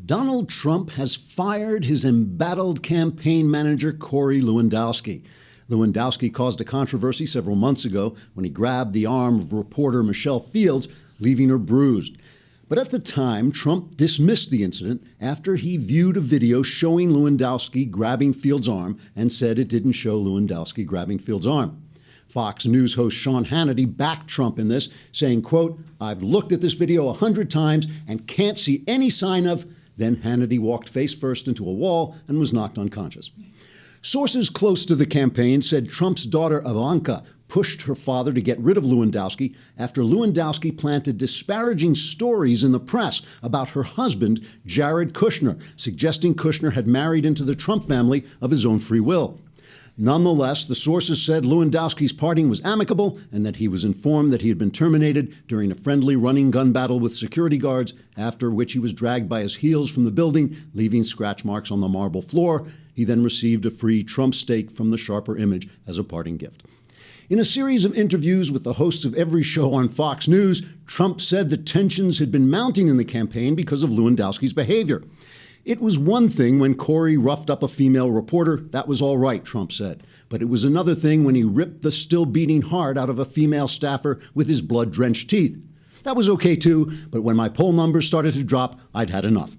Donald Trump has fired his embattled campaign manager, Corey Lewandowski. Lewandowski caused a controversy several months ago when he grabbed the arm of reporter Michelle Fields, leaving her bruised. But at the time, Trump dismissed the incident after he viewed a video showing Lewandowski grabbing Fields' arm and said it didn't show Lewandowski grabbing Fields' arm. Fox News host Sean Hannity backed Trump in this, saying, quote, "I've looked at this video 100 times and can't see any sign of..." Then Hannity walked face first into a wall and was knocked unconscious. Sources close to the campaign said Trump's daughter Ivanka pushed her father to get rid of Lewandowski after Lewandowski planted disparaging stories in the press about her husband, Jared Kushner, suggesting Kushner had married into the Trump family of his own free will. Nonetheless, the sources said Lewandowski's parting was amicable and that he was informed that he had been terminated during a friendly running gun battle with security guards, after which he was dragged by his heels from the building, leaving scratch marks on the marble floor. He then received a free Trump steak from the Sharper Image as a parting gift. In a series of interviews with the hosts of every show on Fox News, Trump said that tensions had been mounting in the campaign because of Lewandowski's behavior. It was one thing when Corey roughed up a female reporter. That was all right, Trump said. But it was another thing when he ripped the still beating heart out of a female staffer with his blood-drenched teeth. That was okay too, but when my poll numbers started to drop, I'd had enough.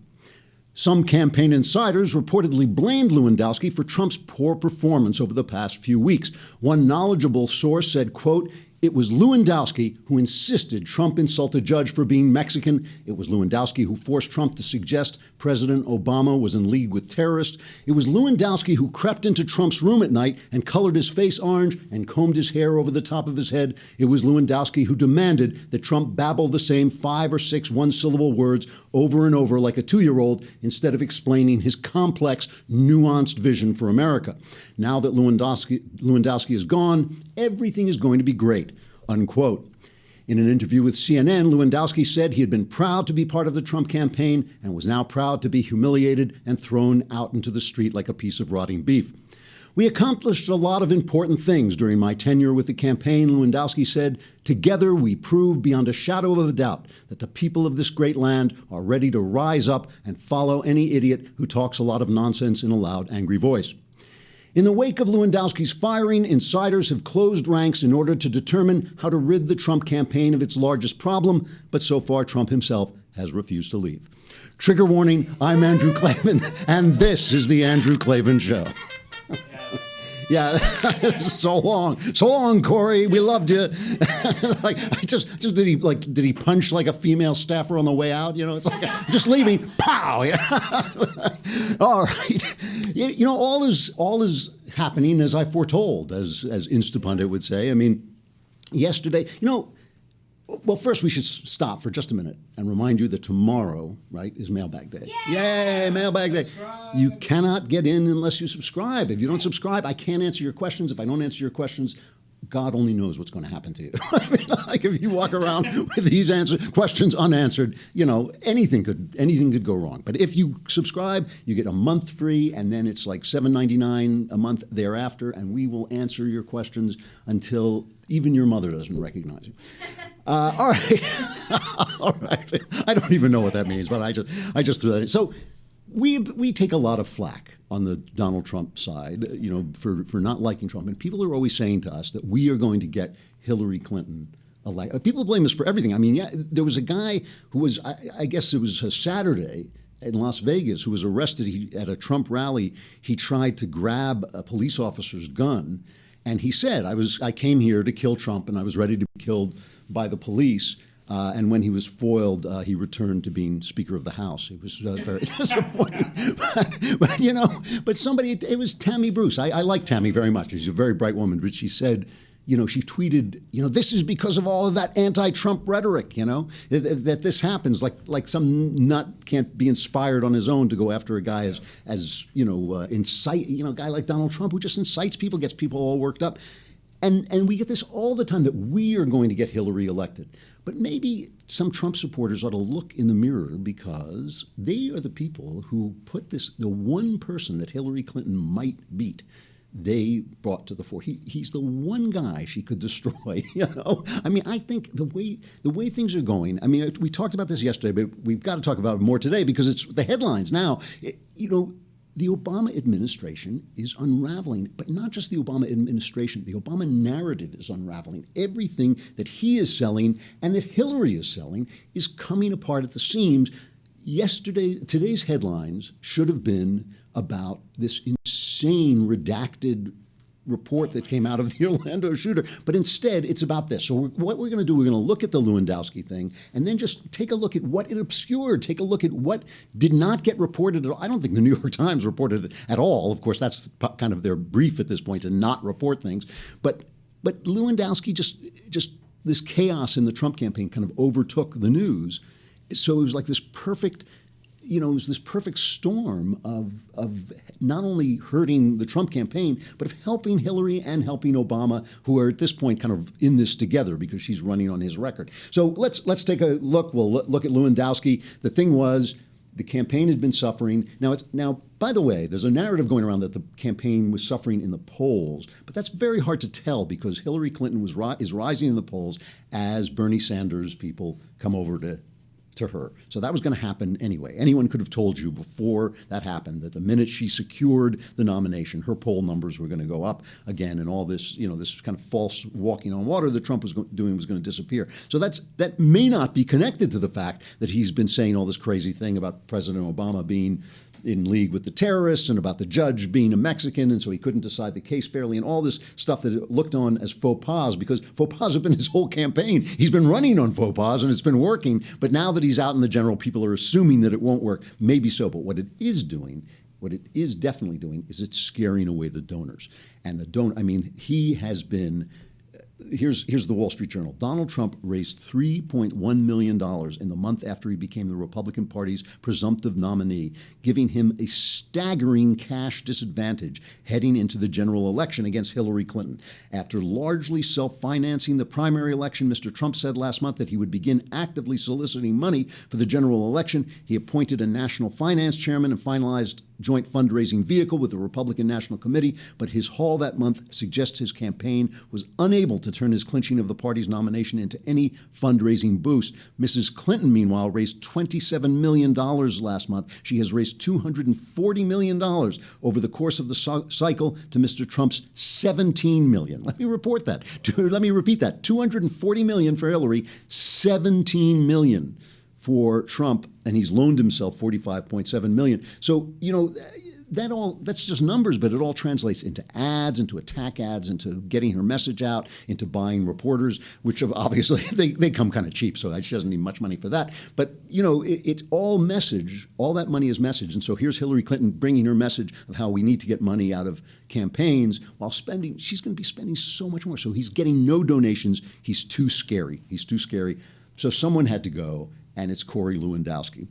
Some campaign insiders reportedly blamed Lewandowski for Trump's poor performance over the past few weeks. One knowledgeable source said, quote, "It was Lewandowski who insisted Trump insult a judge for being Mexican. It was Lewandowski who forced Trump to suggest President Obama was in league with terrorists. It was Lewandowski who crept into Trump's room at night and colored his face orange and combed his hair over the top of his head. It was Lewandowski who demanded that Trump babble the same 5 or 6 one-syllable words over and over like a 2-year-old instead of explaining his complex, nuanced vision for America. Now that Lewandowski is gone, everything is going to be great," unquote. In an interview with CNN, Lewandowski said he had been proud to be part of the Trump campaign and was now proud to be humiliated and thrown out into the street like a piece of rotting beef. "We accomplished a lot of important things during my tenure with the campaign," Lewandowski said. "Together, we proved beyond a shadow of a doubt that the people of this great land are ready to rise up and follow any idiot who talks a lot of nonsense in a loud, angry voice." In the wake of Lewandowski's firing, insiders have closed ranks in order to determine how to rid the Trump campaign of its largest problem, but so far Trump himself has refused to leave. Trigger warning, I'm Andrew Klavan, and this is The Andrew Klavan Show. Yeah, so long, Corey. We loved you. Did he punch like a female staffer on the way out? You know, it's like just leaving. Pow! All right. You know, all is happening as I foretold, as Instapundit would say. I mean, yesterday, well, first we should stop for just a minute and remind you that tomorrow, right, is Mailbag Day. Yay, Mailbag Day. Subscribe. You cannot get in unless you subscribe. If you don't subscribe, I can't answer your questions. If I don't answer your questions, God only knows what's going to happen to you. I mean, like if you walk around with these questions unanswered, anything could go wrong. But if you subscribe, you get a month free, and then it's like $7.99 a month thereafter, and we will answer your questions until even your mother doesn't recognize you. All right. All right. I don't even know what that means, but I just threw that in. So we take a lot of flack on the Donald Trump side, for not liking Trump. And people are always saying to us that we are going to get Hillary Clinton elected. People blame us for everything. I mean, yeah, there was a guy who was, I guess it was a Saturday in Las Vegas, who was arrested at a Trump rally. He tried to grab a police officer's gun. And he said, I came here to kill Trump, and I was ready to be killed by the police. And when he was foiled, he returned to being Speaker of the House. It was very disappointing. but somebody, it was Tammy Bruce. I like Tammy very much. She's a very bright woman. But she said, she tweeted, this is because of all of that anti-Trump rhetoric, that this happens. Like some nut can't be inspired on his own to go after a guy incite, a guy like Donald Trump who just incites people, gets people all worked up. And we get this all the time that we are going to get Hillary elected. But maybe some Trump supporters ought to look in the mirror, because they are the people who put the one person that Hillary Clinton might beat, they brought to the fore. He's the one guy she could destroy. I mean, I think the way things are going. I mean, we talked about this yesterday, but we've got to talk about it more today because it's the headlines now. The Obama administration is unraveling, but not just the Obama administration. The Obama narrative is unraveling. Everything that he is selling and that Hillary is selling is coming apart at the seams. Today's headlines should have been about this insane redacted report that came out of the Orlando shooter, but instead it's about this. So what we're going to do, we're going to look at the Lewandowski thing and then just take a look at what it obscured, take a look at what did not get reported at all. I don't think the New York Times reported it at all. Of course, that's kind of their brief at this point, to not report things. But Lewandowski just this chaos in the Trump campaign kind of overtook the news. So it was like this perfect storm of not only hurting the Trump campaign, but of helping Hillary and helping Obama, who are at this point kind of in this together because she's running on his record. So let's take a look. We'll look at Lewandowski. The thing was, the campaign had been suffering. Now, by the way, there's a narrative going around that the campaign was suffering in the polls, but that's very hard to tell because Hillary Clinton is rising in the polls as Bernie Sanders people come over to her. So that was going to happen anyway. Anyone could have told you before that happened that the minute she secured the nomination, her poll numbers were going to go up again, and all this, this kind of false walking on water that Trump was doing was going to disappear. So that may not be connected to the fact that he's been saying all this crazy thing about President Obama being in league with the terrorists and about the judge being a Mexican, and so he couldn't decide the case fairly, and all this stuff that it looked on as faux pas, because faux pas have been his whole campaign. He's been running on faux pas, and it's been working. But now that he's out in the general, people are assuming that it won't work. Maybe so, but what it is definitely doing, is it's scaring away the donors. And he has been. Here's the Wall Street Journal. Donald Trump raised $3.1 million in the month after he became the Republican Party's presumptive nominee, giving him a staggering cash disadvantage heading into the general election against Hillary Clinton. After largely self-financing the primary election, Mr. Trump said last month that he would begin actively soliciting money for the general election. He appointed a national finance chairman and finalized joint fundraising vehicle with the Republican National Committee, but his haul that month suggests his campaign was unable to turn his clinching of the party's nomination into any fundraising boost. Mrs. Clinton, meanwhile, raised $27 million last month. She has raised $240 million over the course of the cycle to Mr. Trump's $17 million. Let me repeat that. $240 million for Hillary, $17 million for Trump, and he's loaned himself $45.7 million. So, that's just numbers, but it all translates into ads, into attack ads, into getting her message out, into buying reporters, which obviously they come kind of cheap, so she doesn't need much money for that. But, it's all message. All that money is message. And so here's Hillary Clinton bringing her message of how we need to get money out of campaigns while she's going to be spending so much more. So he's getting no donations. He's too scary. So someone had to go, and it's Corey Lewandowski.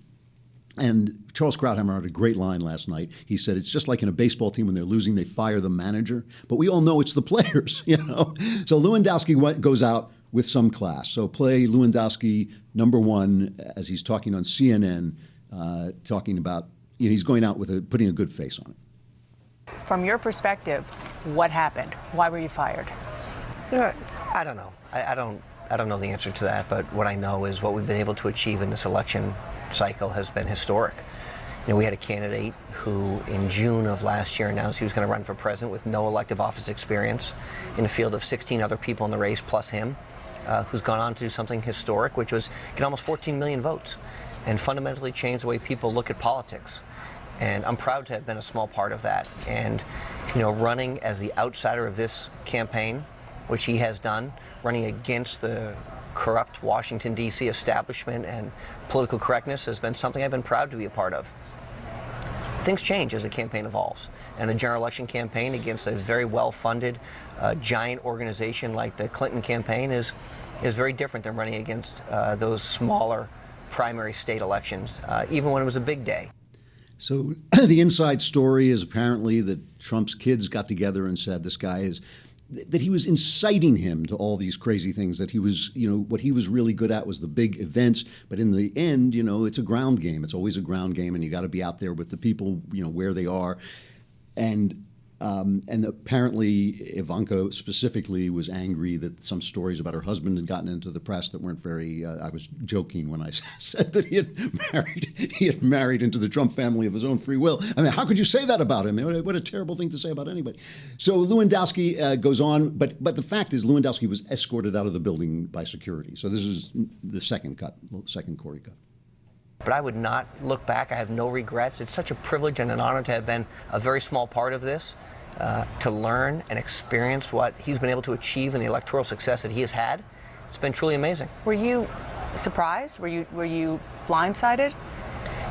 And Charles Krauthammer had a great line last night. He said, it's just like in a baseball team when they're losing, they fire the manager. But we all know it's the players, So Lewandowski goes out with some class. So play Lewandowski #1 as he's talking on CNN, talking about, he's going out with putting a good face on it. From your perspective, what happened? Why were you fired? I don't know. I don't know the answer to that, but what I know is what we've been able to achieve in this election cycle has been historic. We had a candidate who in June of last year announced he was going to run for president with no elective office experience in a field of 16 other people in the race plus him, who's gone on to do something historic, which was get almost 14 million votes and fundamentally change the way people look at politics. And I'm proud to have been a small part of that. And, running as the outsider of this campaign, which he has done, running against the corrupt Washington, D.C. establishment and political correctness has been something I've been proud to be a part of. Things change as the campaign evolves, and a general election campaign against a very well-funded, giant organization like the Clinton campaign is very different than running against those smaller primary state elections, even when it was a big day. So the inside story is apparently that Trump's kids got together and said that he was inciting him to all these crazy things, that he was, what he was really good at was the big events. But in the end, it's a ground game. It's always a ground game, and you got to be out there with the people, where they are. And And apparently Ivanka specifically was angry that some stories about her husband had gotten into the press that weren't very, I was joking when I said that he had married into the Trump family of his own free will. I mean, how could you say that about him? What a terrible thing to say about anybody. So Lewandowski goes on, but the fact is Lewandowski was escorted out of the building by security. So this is the second Corey cut. But I would not look back. I have no regrets. It's such a privilege and an honor to have been a very small part of this, to learn and experience what he's been able to achieve and the electoral success that he has had. It's been truly amazing. Were you surprised? Were you blindsided?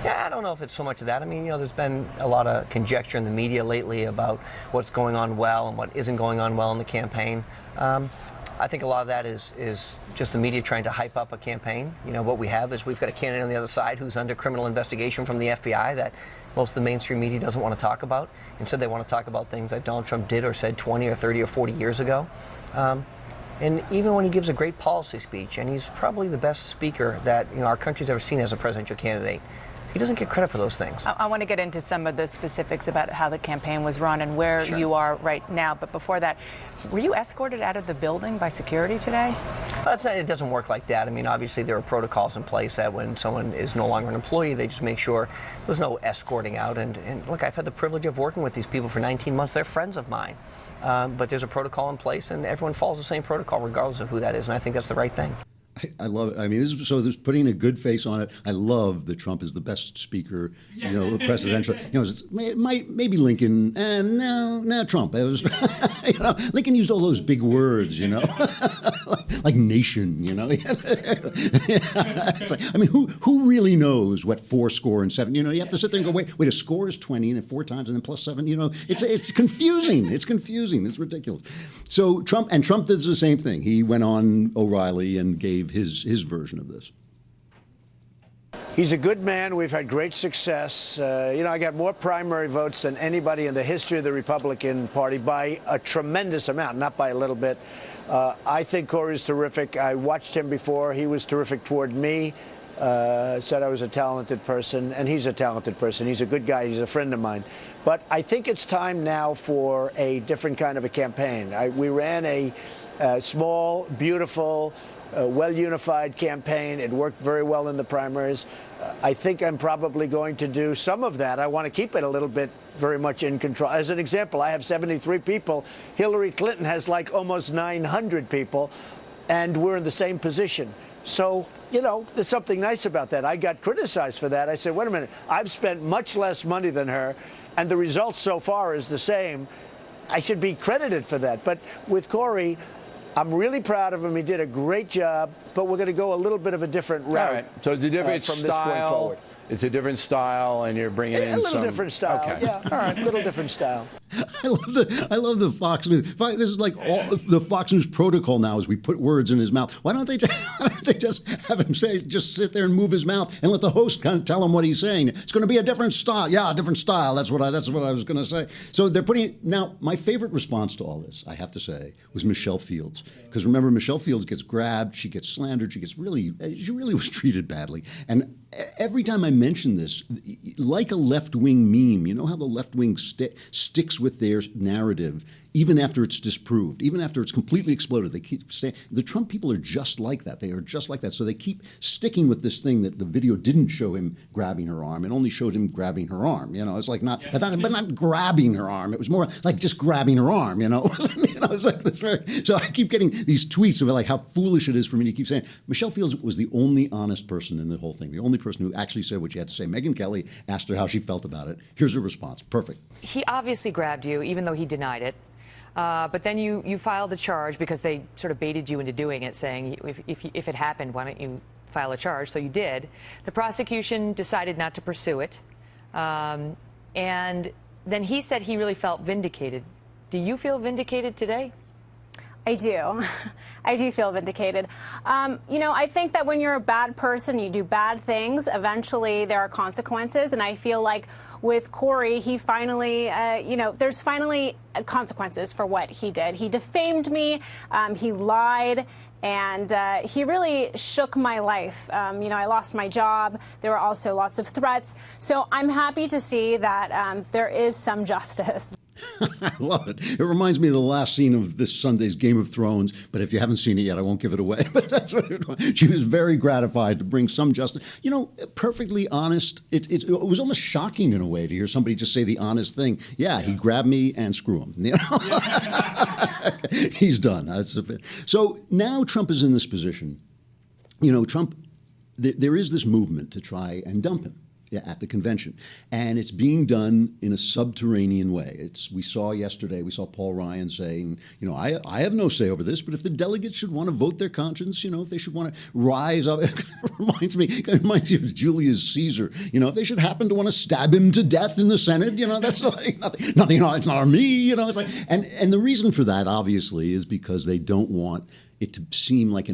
Yeah, I don't know if it's so much of that. I mean, there's been a lot of conjecture in the media lately about what's going on well and what isn't going on well in the campaign. I think a lot of that is just the media trying to hype up a campaign. What we have is we've got a candidate on the other side who's under criminal investigation from the FBI that most of the mainstream media doesn't want to talk about. Instead, they want to talk about things that Donald Trump did or said 20 or 30 or 40 years ago. And even when he gives a great policy speech, and he's probably the best speaker that our country's ever seen as a presidential candidate, he doesn't get credit for those things. I want to get into some of the specifics about how the campaign was run and where you are right now. But before that, were you escorted out of the building by security today? It doesn't work like that. I mean, obviously there are protocols in place that when someone is no longer an employee, they just make sure there's no escorting out. And look, I've had the privilege of working with these people for 19 months. They're friends of mine. But there's a protocol in place, and everyone follows the same protocol regardless of who that is. And I think that's the right thing. I love it. I mean, there's putting a good face on it. I love that Trump is the best speaker, presidential. Maybe Lincoln, and no, Trump. It was, Lincoln used all those big words, like nation. It's like, I mean, who really knows what 4-score-and-7? You have to sit there and go, wait, a score is 20, and then 4 times, and then plus 7. It's confusing. It's confusing. It's ridiculous. So Trump does the same thing. He went on O'Reilly and gave his version of this. He's a good man. We've had great success. I got more primary votes than anybody in the history of the Republican Party by a tremendous amount, not by a little bit. I think Corey's terrific. I watched him before. He was terrific toward me. Said I was a talented person, and he's a talented person. He's a good guy. He's a friend of mine. But I think it's time now for a different kind of a campaign. We ran a small, beautiful, well-unified campaign. It worked very well in the primaries. I think I'm probably going to do some of that. I want to keep it a little bit very much in control. As an example, I have 73 people. Hillary Clinton has like almost 900 people, and we're in the same position. So, there's something nice about that. I got criticized for that. I said, wait a minute, I've spent much less money than her, and the results so far is the same. I should be credited for that. But with Corey, I'm really proud of him. He did a great job, but we're going to go a little bit of a different route. All right. So it's a different from style. This point forward. It's a different style, and you're bringing in a little some different style. Okay. Yeah. All right. A little different style. I love the Fox News. This is like all the Fox News protocol now is we put words in his mouth. Why don't they just have him just sit there and move his mouth and let the host kind of tell him what he's saying? It's going to be a different style. Yeah, a different style. That's what I was going to say. So they're putting now. My favorite response to all this, I have to say, was Michelle Fields, because remember, Michelle Fields gets grabbed, she gets slandered, she really was treated badly, and every time I mention this, like a left-wing meme, you know how the left wing sticks with their narrative even after it's disproved, even after it's completely exploded. They keep saying the Trump people are just like that. They are just like that. So they keep sticking with this thing that the video didn't show him grabbing her arm. It only showed him grabbing her arm. It's like but not grabbing her arm. It was more like just grabbing her arm. It's like this so I keep getting these tweets of like how foolish it is for me to keep saying. Michelle Fields was the only honest person in the whole thing. The only person who actually said what she had to say. Megyn Kelly asked her how she felt about it. Here's her response. Perfect. He obviously grabbed you, even though he denied it. But then you filed a charge because they sort of baited you into doing it, saying if it happened, why don't you file a charge? So you did. The prosecution decided not to pursue it. And then he said he really felt vindicated. Do you feel vindicated today? I do. I do feel vindicated. I think that when you're a bad person, you do bad things, eventually there are consequences. And I feel like with Corey, he finally, there's finally consequences for what he did. He defamed me, he lied, and he really shook my life. I lost my job. There were also lots of threats. So I'm happy to see that there is some justice. I love it. It reminds me of the last scene of this Sunday's Game of Thrones, but if you haven't seen it yet, I won't give it away. But that's what it was. She was very gratified to bring some justice. You know, perfectly honest, it was almost shocking in a way to hear somebody just say the honest thing. Yeah, he grabbed me and screw him. You know? He's done. So now Trump is in this position. You know, Trump, there is this movement to try and dump him. Yeah, at the convention. And it's being done in a subterranean way. We saw yesterday, we saw Paul Ryan saying, you know, I have no say over this, but if the delegates should want to vote their conscience, you know, if they should want to rise up, it reminds you of Julius Caesar. You know, if they should happen to want to stab him to death in the Senate, you know, that's like nothing, you know, it's not on me, you know, it's like, and the reason for that, obviously, is because they don't want it to seem like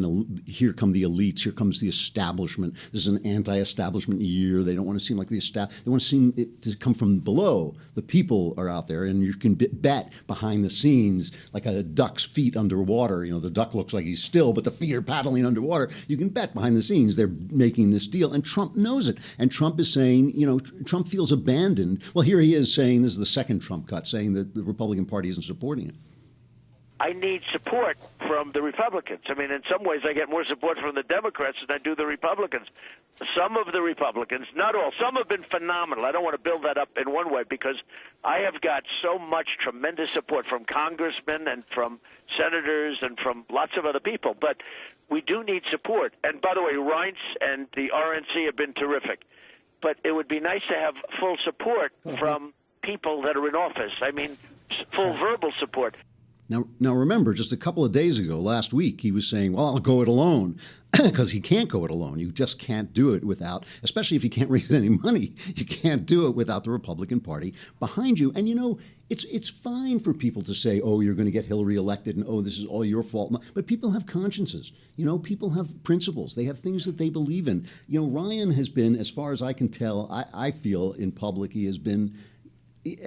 here come the elites, here comes the establishment. This is an anti-establishment year. They don't want to seem like they want to seem it to come from below. The people are out there, and you can bet behind the scenes, like a duck's feet underwater. You know, the duck looks like he's still, but the feet are paddling underwater. You can bet behind the scenes they're making this deal, and Trump knows it. And Trump is saying, you know, Trump feels abandoned. Well, here he is saying, this is the second Trump cut, saying that the Republican Party isn't supporting it. I need support from the Republicans. I mean, in some ways, I get more support from the Democrats than I do the Republicans. Some of the Republicans, not all, some have been phenomenal. I don't want to build that up in one way because I have got so much tremendous support from congressmen and from senators and from lots of other people. But we do need support. And by the way, Reince and the RNC have been terrific. But it would be nice to have full support from people that are in office. I mean, full verbal support. Now, remember, just a couple of days ago, last week, he was saying, well, I'll go it alone, because he can't go it alone. You just can't do it without, especially if you can't raise any money, you can't do it without the Republican Party behind you. And, you know, it's fine for people to say, oh, you're going to get Hillary elected, and, oh, this is all your fault. But people have consciences. You know, people have principles. They have things that they believe in. You know, Ryan has been, as far as I can tell, I feel in public, he has been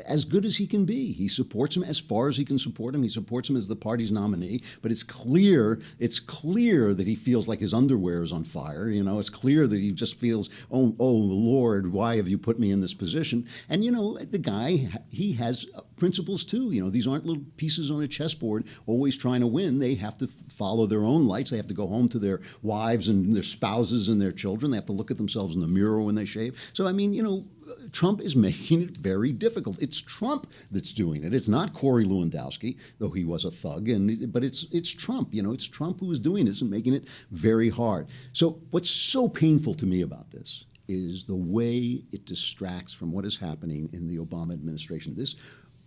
as good as he can be. He supports him as far as he can support him. He supports him as the party's nominee. But it's clear that he feels like his underwear is on fire. You know, it's clear that he just feels, oh Lord, why have you put me in this position? And, you know, the guy, he has principles too. You know, these aren't little pieces on a chessboard always trying to win. They have to follow their own lights. They have to go home to their wives and their spouses and their children. They have to look at themselves in the mirror when they shave. So, I mean, you know, Trump is making it very difficult. It's Trump that's doing it. It's not Corey Lewandowski, though he was a thug, but it's Trump. You know, it's Trump who is doing this and making it very hard. So what's so painful to me about this is the way it distracts from what is happening in the Obama administration. This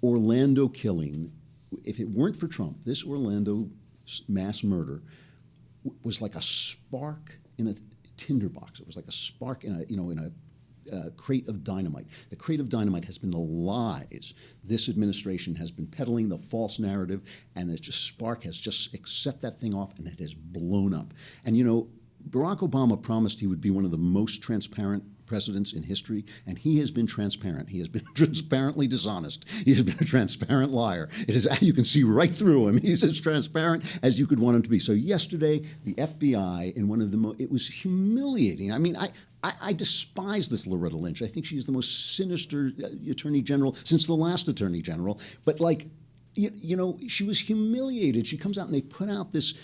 Orlando killing, if it weren't for Trump, this Orlando mass murder was like a spark in a tinderbox. It was like a spark in a crate of dynamite. The crate of dynamite has been the lies this administration has been peddling, the false narrative, and the spark has just set that thing off, and it has blown up. And, you know, Barack Obama promised he would be one of the most transparent presidents in history, and he has been transparent. He has been transparently dishonest. He has been a transparent liar. It is, you can see right through him. He's as transparent as you could want him to be. So yesterday, the FBI, in one of the it was humiliating. I mean, I despise this Loretta Lynch. I think she is the most sinister attorney general since the last attorney general. But like, you know, she was humiliated. She comes out and they put out this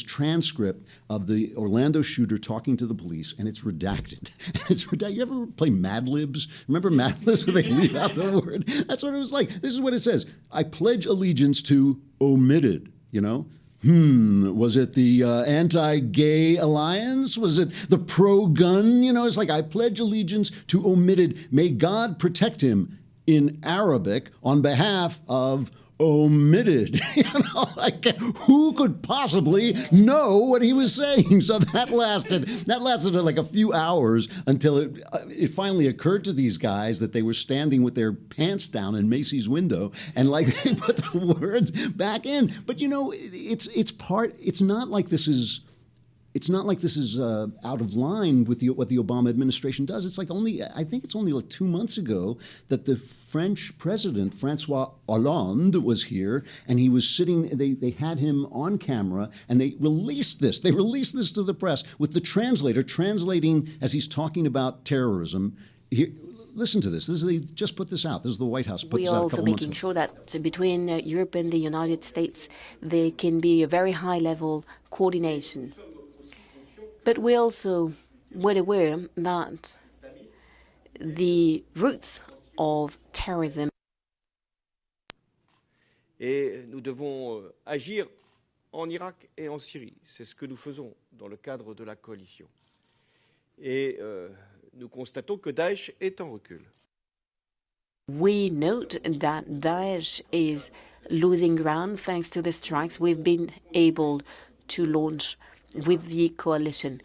transcript of the Orlando shooter talking to the police, and it's redacted. It's redacted. You ever play Mad Libs? Remember Mad Libs where they leave out the word? That's what it was like. This is what it says. I pledge allegiance to omitted, you know? Was it the anti-gay alliance? Was it the pro-gun? You know, it's like, I pledge allegiance to omitted. May God protect him, in Arabic, on behalf of omitted. You know, like, who could possibly know what he was saying? So that lasted like a few hours until it finally occurred to these guys that they were standing with their pants down in Macy's window, and like they put the words back in. But you know, it's not like this is. It's not like this is out of line with what the Obama administration does. It's like I think it's only like 2 months ago that the French president, Francois Hollande, was here, and he was sitting, they had him on camera, and they released this. They released this to the press with the translator translating as he's talking about terrorism. Here, listen to this. They just put this out. This is the White House put We this are out a also couple months making ago. sure that between Europe and the United States, there can be a very high-level coordination. But we're also well aware that the roots of terrorism. Et nous devons agir en Irak et en Syrie. C'est ce que nous faisons dans le cadre de la coalition. Et nous constatons que Daesh est en recul. We note that Daesh is losing ground thanks to the strikes we've been able to launch with the coalition.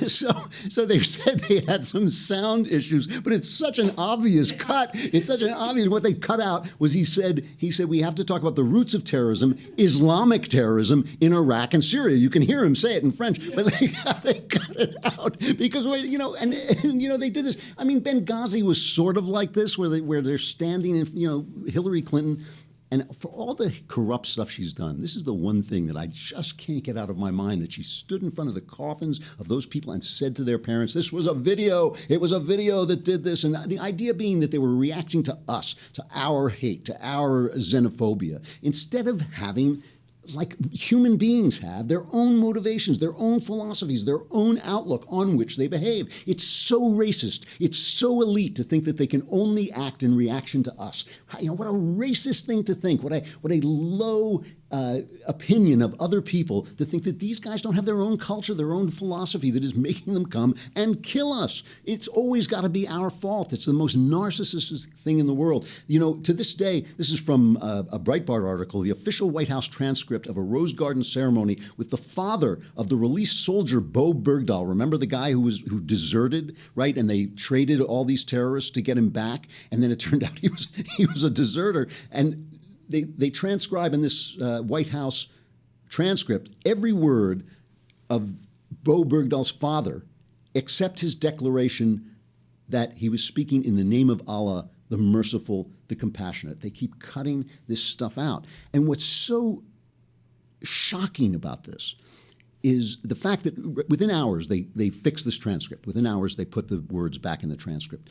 So they said they had some sound issues, but it's such an obvious cut. It's such an obvious. What they cut out was he said we have to talk about the roots of terrorism, Islamic terrorism in Iraq and Syria. You can hear him say it in French, but they cut it out because and they did this. I mean, Benghazi was sort of like this, where they're standing in Hillary Clinton. And for all the corrupt stuff she's done, this is the one thing that I just can't get out of my mind, that she stood in front of the coffins of those people and said to their parents, this was a video. It was a video that did this. And the idea being that they were reacting to us, to our hate, to our xenophobia, instead of having, like human beings have, their own motivations, their own philosophies, their own outlook on which they behave. It's so racist. It's so elite to think that they can only act in reaction to us. What a racist thing to think. What a low opinion of other people to think that these guys don't have their own culture, their own philosophy that is making them come and kill us. It's always got to be our fault. It's the most narcissistic thing in the world. To this day, this is from a Breitbart article, the official White House transcript of a Rose Garden ceremony with the father of the released soldier Bo Bergdahl. Remember the guy who deserted, right? And they traded all these terrorists to get him back, and then it turned out he was a deserter. And they transcribe in this White House transcript every word of Bo Bergdahl's father, except his declaration that he was speaking in the name of Allah, the merciful, the compassionate. They keep cutting this stuff out. And what's so shocking about this is the fact that within hours they fix this transcript. Within hours they put the words back in the transcript.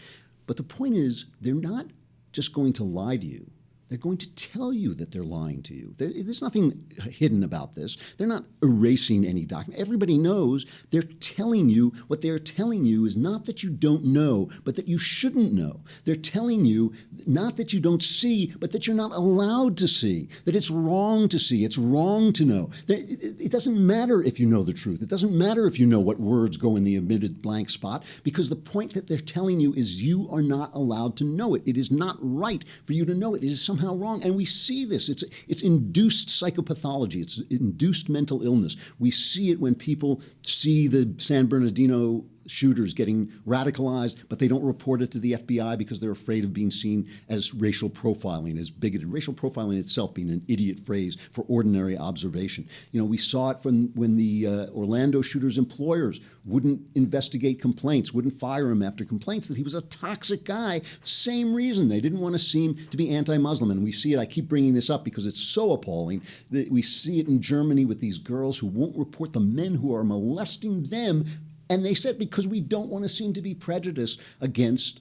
But the point is, they're not just going to lie to you. They're going to tell you that they're lying to you. There's nothing hidden about this. They're not erasing any document. Everybody knows they're telling you. What they're telling you is not that you don't know, but that you shouldn't know. They're telling you not that you don't see, but that you're not allowed to see, that it's wrong to see, it's wrong to know. It doesn't matter if you know the truth. It doesn't matter if you know what words go in the omitted blank spot, because the point that they're telling you is you are not allowed to know it. It is not right for you to know it. It is somehow wrong. And we see this. It's induced psychopathology. It's induced mental illness. We see it when people see the San Bernardino shooters getting radicalized, but they don't report it to the FBI because they're afraid of being seen as racial profiling, as bigoted. Racial profiling itself being an idiot phrase for ordinary observation. We saw it from when the Orlando shooter's employers wouldn't investigate complaints, wouldn't fire him after complaints that he was a toxic guy. Same reason. They didn't want to seem to be anti-Muslim. And we see it, I keep bringing this up because it's so appalling, that we see it in Germany with these girls who won't report the men who are molesting them. And they said because we don't want to seem to be prejudiced against,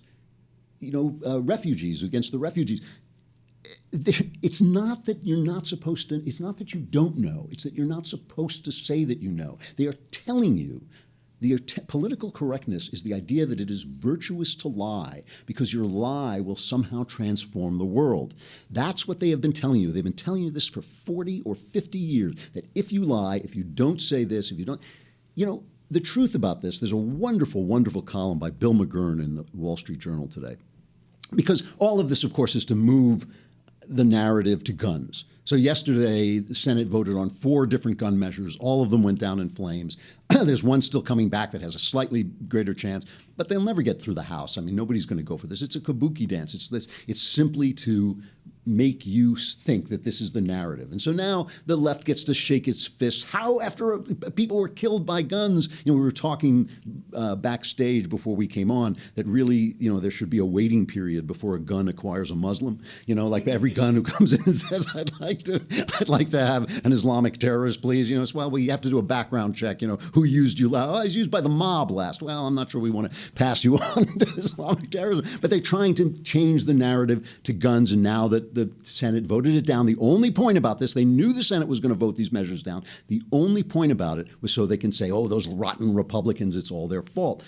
refugees, against the refugees. It's not that you're not supposed to, it's not that you don't know, it's that you're not supposed to say that you know. They are telling you, political correctness is the idea that it is virtuous to lie because your lie will somehow transform the world. That's what they have been telling you. They've been telling you this for 40 or 50 years, that if you lie, if you don't say this, if you don't, the truth about this, there's a wonderful, wonderful column by Bill McGurn in the Wall Street Journal today. Because all of this, of course, is to move the narrative to guns. So yesterday, the Senate voted on 4 different gun measures. All of them went down in flames. There's one still coming back that has a slightly greater chance, but they'll never get through the House. I mean, nobody's going to go for this. It's a kabuki dance. It's simply to make you think that this is the narrative. And so now the left gets to shake its fists. How, after people were killed by guns, we were talking backstage before we came on that really, there should be a waiting period before a gun acquires a Muslim. Like every gun who comes in and says, I'd like to have an Islamic terrorist, please. Well, you have to do a background check. Who used you last? Oh, I was used by the mob last. Well, I'm not sure we want to pass you on to Islamic terrorism. But they're trying to change the narrative to guns, and now that the Senate voted it down. The only point about this, they knew the Senate was going to vote these measures down. The only point about it was so they can say, oh, those rotten Republicans, it's all their fault.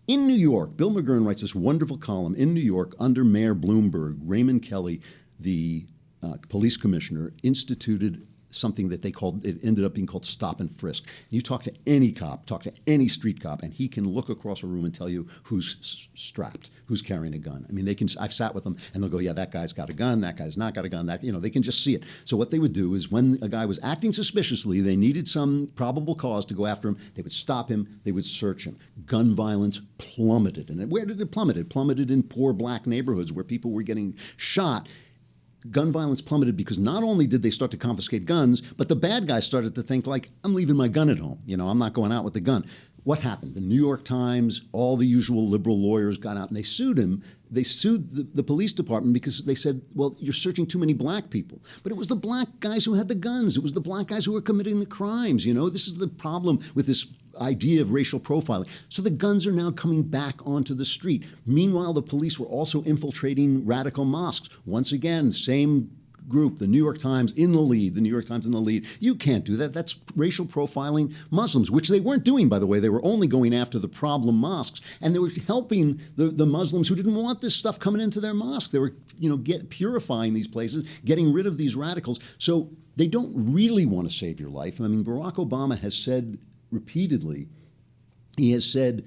In New York, Bill McGurn writes this wonderful column. In New York, under Mayor Bloomberg, Raymond Kelly, the police commissioner, instituted something that it ended up being called stop and frisk. You talk to any cop, talk to any street cop, and he can look across a room and tell you who's strapped, who's carrying a gun. I mean, I've sat with them and they'll go, yeah, that guy's got a gun, that guy's not got a gun, they can just see it. So what they would do is when a guy was acting suspiciously, they needed some probable cause to go after him, they would stop him, they would search him. Gun violence plummeted. And where did it plummet? It plummeted in poor black neighborhoods where people were getting shot. Gun violence plummeted because not only did they start to confiscate guns, but the bad guys started to think like, I'm leaving my gun at home. I'm not going out with the gun. What happened? The New York Times, all the usual liberal lawyers got out and they sued him. They sued the police department because they said, well, you're searching too many black people. But it was the black guys who had the guns. It was the black guys who were committing the crimes. This is the problem with this idea of racial profiling. So the guns are now coming back onto the street. Meanwhile, the police were also infiltrating radical mosques. Once again, same group, the New York Times in the lead, You can't do that. That's racial profiling Muslims, which they weren't doing, by the way. They were only going after the problem mosques, and they were helping the Muslims who didn't want this stuff coming into their mosque. They were, purifying these places, getting rid of these radicals. So they don't really want to save your life. I mean, Barack Obama has said repeatedly, he has said,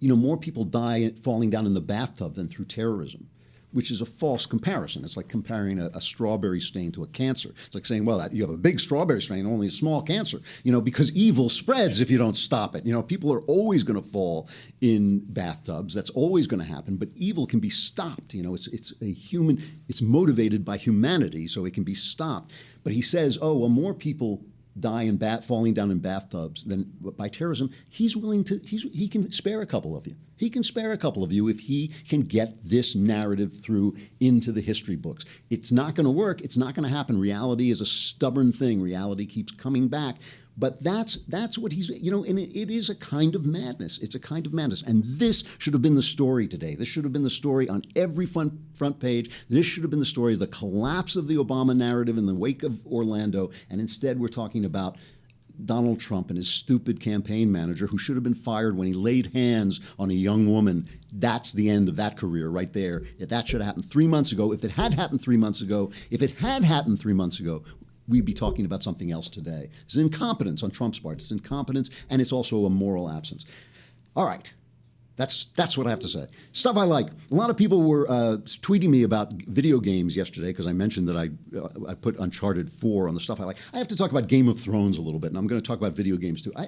more people die falling down in the bathtub than through terrorism, which is a false comparison. It's like comparing a strawberry stain to a cancer. It's like saying, well, you have a big strawberry stain, only a small cancer, because evil spreads if you don't stop it. People are always going to fall in bathtubs. That's always going to happen, but evil can be stopped. It's motivated by humanity, so it can be stopped. But he says, more people die falling down in bathtubs than by terrorism. He can spare a couple of you. He can spare a couple of you if he can get this narrative through into the history books. It's not going to work. It's not going to happen. Reality is a stubborn thing. Reality keeps coming back. But that's what he's, and it is a kind of madness. It's a kind of madness. And this should have been the story today. This should have been the story on every front page. This should have been the story of the collapse of the Obama narrative in the wake of Orlando. And instead, we're talking about Donald Trump and his stupid campaign manager who should have been fired when he laid hands on a young woman. That's the end of that career right there. That should have happened 3 months ago. If it had happened 3 months ago, we'd be talking about something else today. It's incompetence on Trump's part. It's incompetence, and it's also a moral absence. All right. That's what I have to say. Stuff I like. A lot of people were tweeting me about video games yesterday because I mentioned that I put Uncharted 4 on the stuff I like. I have to talk about Game of Thrones a little bit, and I'm going to talk about video games too. I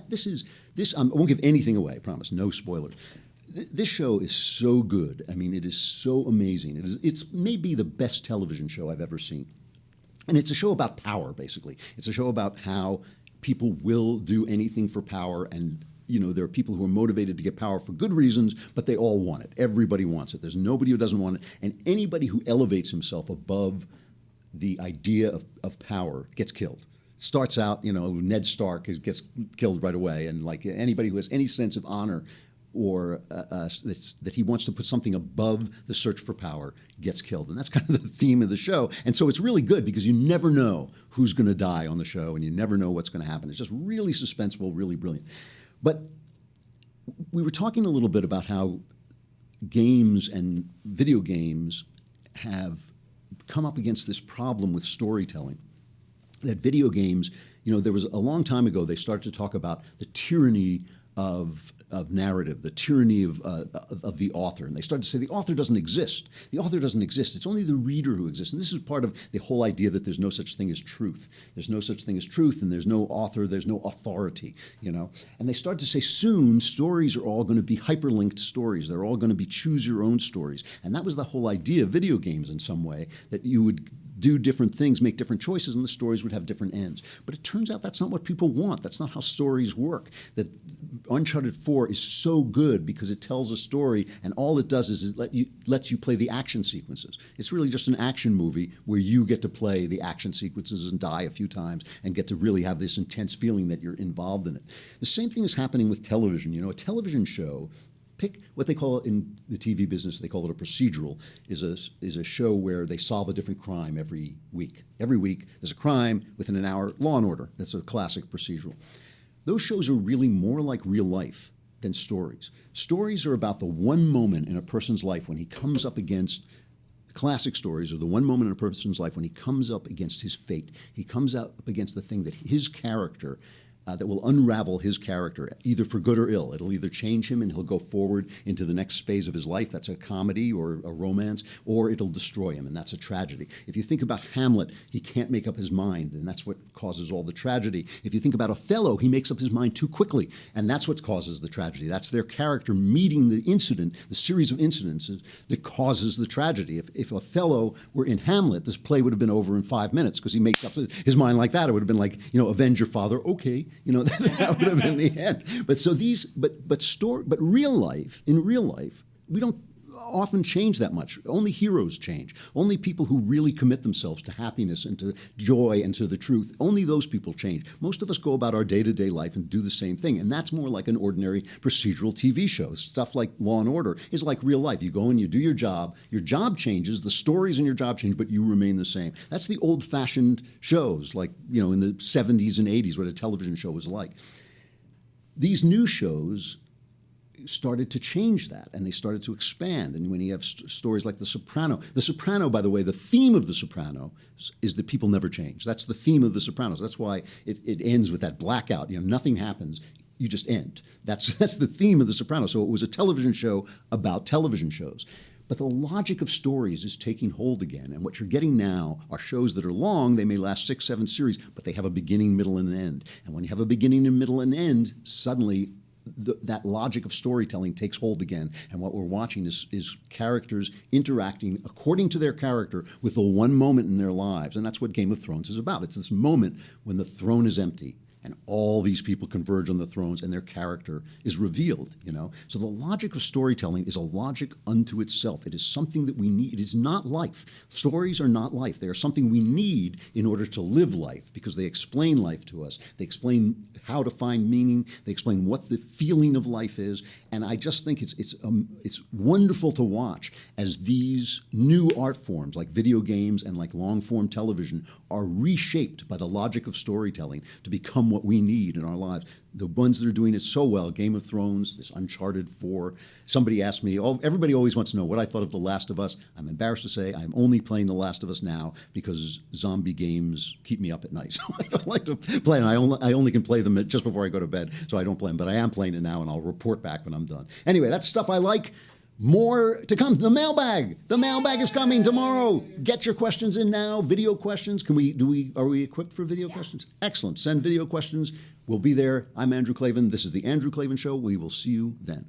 won't give anything away, I promise. No spoilers. This show is so good. I mean, it is so amazing. It's maybe the best television show I've ever seen. And it's a show about power, basically. It's a show about how people will do anything for power, and there are people who are motivated to get power for good reasons, but they all want it. Everybody wants it. There's nobody who doesn't want it. And anybody who elevates himself above the idea of power gets killed. Starts out, Ned Stark gets killed right away, and like anybody who has any sense of honor or that he wants to put something above the search for power gets killed. And that's kind of the theme of the show. And so it's really good because you never know who's going to die on the show, and you never know what's going to happen. It's just really suspenseful, really brilliant. But we were talking a little bit about how games and video games have come up against this problem with storytelling. That video games, there was a long time ago, they started to talk about the tyranny of narrative, the tyranny of the author. And they started to say the author doesn't exist. The author doesn't exist. It's only the reader who exists. And this is part of the whole idea that there's no such thing as truth. There's no such thing as truth, and there's no author, there's no authority, And they started to say soon stories are all going to be hyperlinked stories. They're all going to be choose your own stories. And that was the whole idea of video games in some way, that you would do different things, make different choices, and the stories would have different ends. But it turns out that's not what people want. That's not how stories work. That Uncharted 4 is so good because it tells a story, and all it does is it lets you play the action sequences. It's really just an action movie where you get to play the action sequences and die a few times and get to really have this intense feeling that you're involved in it. The same thing is happening with television. You know, a television show, pick what they call in the TV business, they call it a procedural, is a show where they solve a different crime every week. Every week there's a crime within an hour. Law and Order, that's a classic procedural. Those shows are really more like real life than stories. Stories are about the one moment in a person's life when he comes up against classic stories, or the one moment in a person's life when he comes up against his fate. He comes up against the thing that his character that will unravel his character, either for good or ill. It'll either change him and he'll go forward into the next phase of his life. That's a comedy or a romance, or it'll destroy him, and that's a tragedy. If you think about Hamlet, he can't make up his mind, and that's what causes all the tragedy. If you think about Othello, he makes up his mind too quickly, and that's what causes the tragedy. That's their character meeting the incident, the series of incidences that causes the tragedy. If Othello were in Hamlet, this play would have been over in 5 minutes because he makes up his mind like that. It would have been like, avenge your father, okay. That would have been the end. But real life, in real life, we don't often change that much. Only heroes change. Only people who really commit themselves to happiness and to joy and to the truth, only those people change. Most of us go about our day-to-day life and do the same thing, and that's more like an ordinary procedural TV show. Stuff like Law and Order is like real life. You go and you do your job changes, the stories in your job change, but you remain the same. That's the old-fashioned shows, like, in the 70s and 80s, what a television show was like. These new shows started to change that, and they started to expand. And when you have stories like The Soprano, by the way, the theme of The Soprano is that people never change. That's the theme of The Sopranos. That's why it ends with that blackout. Nothing happens. You just end. That's the theme of The Sopranos. So it was a television show about television shows. But the logic of stories is taking hold again. And what you're getting now are shows that are long. They may last 6, 7 series, but they have a beginning, middle, and an end. And when you have a beginning, and middle, and end, suddenly that logic of storytelling takes hold again. And what we're watching is characters interacting according to their character with the one moment in their lives. And that's what Game of Thrones is about. It's this moment when the throne is empty and all these people converge on the thrones and their character is revealed, So the logic of storytelling is a logic unto itself. It is something that we need. It is not life. Stories are not life. They are something we need in order to live life because they explain life to us. They explain how to find meaning. They explain what the feeling of life is. And I just think it's wonderful to watch as these new art forms like video games and like long-form television are reshaped by the logic of storytelling to become what we need in our lives. The ones that are doing it so well, Game of Thrones, this Uncharted 4. Somebody asked me, everybody always wants to know what I thought of The Last of Us. I'm embarrassed to say I'm only playing The Last of Us now because zombie games keep me up at night. So I don't like to play them. I only can play them just before I go to bed, so I don't play them. But I am playing it now, and I'll report back when I'm done. Anyway, that's stuff I like. More to come. The mailbag. The mailbag is coming tomorrow. Get your questions in now. Video questions. Are we equipped for video questions? Excellent. Send video questions. We'll be there. I'm Andrew Klavan. This is The Andrew Klavan Show. We will see you then.